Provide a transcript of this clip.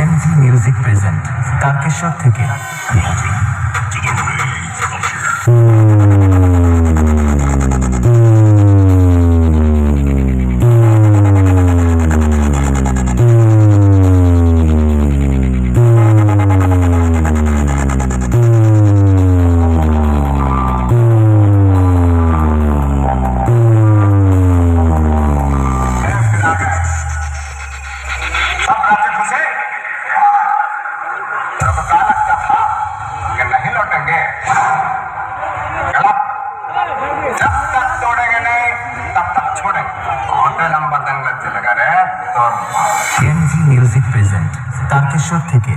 NG music present Tarakeswar থেকে। नहीं लौटेंगे, जब तक तोड़ेंगे नहीं तब तक छोड़ेंगे। होटल हम बदलने चलेगा रे तो এনজি মিউজিক প্রেজেন্ট তারকেশ্বর থেকে।